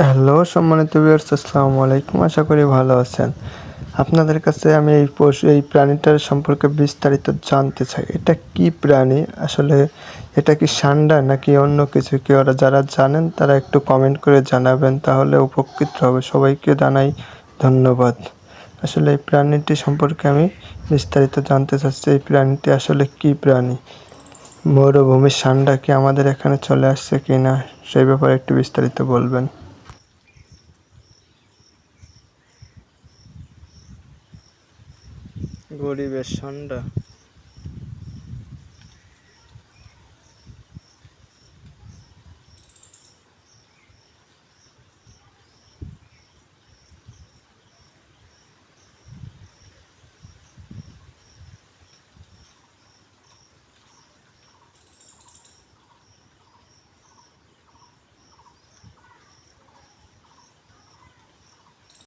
Hello সম্মানিত viewers, আসসালামু আলাইকুম। আশা করি ভালো আছেন। আপনাদের কাছে আমি এই প্রাণীটার সম্পর্কে বিস্তারিত জানতে চাই। এটা কি প্রাণী? আসলে এটা কি সান্ডা নাকি অন্য কিছু? কেউ যারা জানেন তারা একটু কমেন্ট করে জানাবেন, তাহলে উপকৃত হবে। সবাইকে জানাই ধন্যবাদ। আসলে এই প্রাণীটি সম্পর্কে আমি বিস্তারিত জানতে চাচ্ছি। এই প্রাণীটি আসলে কি প্রাণী? মরুভূমির সান্ডা কি আমাদের এখানে চলে আসছে কিনা, সেই ব্যাপারে একটু বিস্তারিত বলবেন। গরিবের ষণ্ঢা।